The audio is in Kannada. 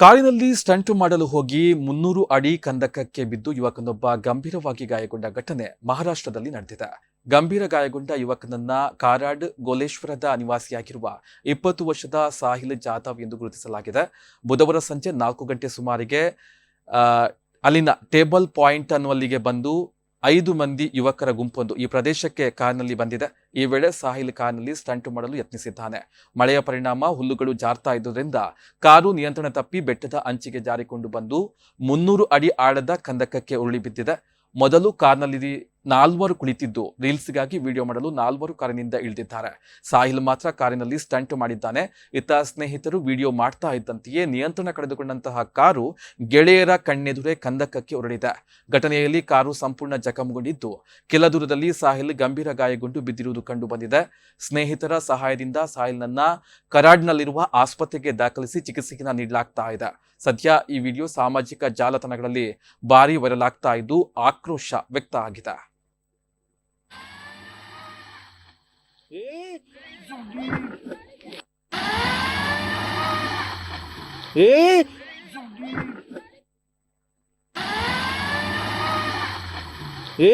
ಕಾರಿನಲ್ಲಿ ಸ್ಟಂಟ್ ಮಾಡಲು ಹೋಗಿ 300 ಅಡಿ ಕಂದಕಕ್ಕೆ ಬಿದ್ದು ಯುವಕನೊಬ್ಬ ಗಂಭೀರವಾಗಿ ಗಾಯಗೊಂಡ ಘಟನೆ ಮಹಾರಾಷ್ಟ್ರದಲ್ಲಿ ನಡೆದಿದೆ. ಗಂಭೀರ ಗಾಯಗೊಂಡ ಯುವಕನನ್ನ ಕಾರಾಡ್ ಗೋಲೇಶ್ವರದ ನಿವಾಸಿಯಾಗಿರುವ 20 ವರ್ಷದ ಸಾಹಿಲ್ ಜಾಧವ್ ಎಂದು ಗುರುತಿಸಲಾಗಿದೆ. ಬುಧವಾರ ಸಂಜೆ 4 ಗಂಟೆ ಸುಮಾರಿಗೆ ಅಲ್ಲಿನ ಟೇಬಲ್ ಪಾಯಿಂಟ್ ಅನ್ನುವಲ್ಲಿಗೆ ಬಂದು 5 ಮಂದಿ ಯುವಕರ ಗುಂಪೊಂದು ಈ ಪ್ರದೇಶಕ್ಕೆ ಕಾರ್ನಲ್ಲಿ ಬಂದಿದೆ. ಈ ವೇಳೆ ಸಾಹಿಲ್ ಕಾರ್ನಲ್ಲಿ ಸ್ಟಂಟ್ ಮಾಡಲು ಯತ್ನಿಸಿದ್ದಾನೆ. ಮಳೆಯ ಪರಿಣಾಮ ಹುಲ್ಲುಗಳು ಜಾರ್ತಾ ಇದ್ದುದರಿಂದ ಕಾರು ನಿಯಂತ್ರಣ ತಪ್ಪಿ ಬೆಟ್ಟದ ಅಂಚಿಗೆ ಜಾರಿಕೊಂಡು ಬಂದು 300 ಅಡಿ ಆಳದ ಕಂದಕಕ್ಕೆ ಉರುಳಿ ಬಿದ್ದಿದೆ. ಮೊದಲು ಕಾರ್ನಲ್ಲಿ 4 ಕುಳಿತಿದ್ದು ರೀಲ್ಸ್ಗಾಗಿ ವಿಡಿಯೋ ಮಾಡಲು 4 ಕಾರಿನಿಂದ ಇಳಿದಿದ್ದಾರೆ. ಸಾಹಿಲ್ ಮಾತ್ರ ಕಾರಿನಲ್ಲಿ ಸ್ಟಂಟ್ ಮಾಡಿದ್ದಾನೆ. ಇತ್ತ ಸ್ನೇಹಿತರು ವಿಡಿಯೋ ಮಾಡ್ತಾ ಇದ್ದಂತೆಯೇ ನಿಯಂತ್ರಣ ಕಳೆದುಕೊಂಡಂತಹ ಕಾರು ಗೆಳೆಯರ ಕಣ್ಣೆದುರೇ ಕಂದಕಕ್ಕೆ ಉರುಳಿದೆ. ಘಟನೆಯಲ್ಲಿ ಕಾರು ಸಂಪೂರ್ಣ ಜಖಂಗೊಂಡಿದ್ದು ಕೆಲ ದೂರದಲ್ಲಿ ಸಾಹಿಲ್ ಗಂಭೀರ ಗಾಯಗೊಂಡು ಬಿದ್ದಿರುವುದು ಕಂಡು ಬಂದಿದೆ. ಸ್ನೇಹಿತರ ಸಹಾಯದಿಂದ ಸಾಹಿಲ್ನನ್ನ ಕರಾಡ್ನಲ್ಲಿರುವ ಆಸ್ಪತ್ರೆಗೆ ದಾಖಲಿಸಿ ಚಿಕಿತ್ಸೆಯನ್ನು ನೀಡಲಾಗ್ತಾ ಇದೆ. ಸದ್ಯ ಈ ವಿಡಿಯೋ ಸಾಮಾಜಿಕ ಜಾಲತಾಣಗಳಲ್ಲಿ ಭಾರಿ ವೈರಲ್ ಆಗ್ತಾ ಇದ್ದು ಆಕ್ರೋಶ ವ್ಯಕ್ತ ಆಗಿದೆ. ए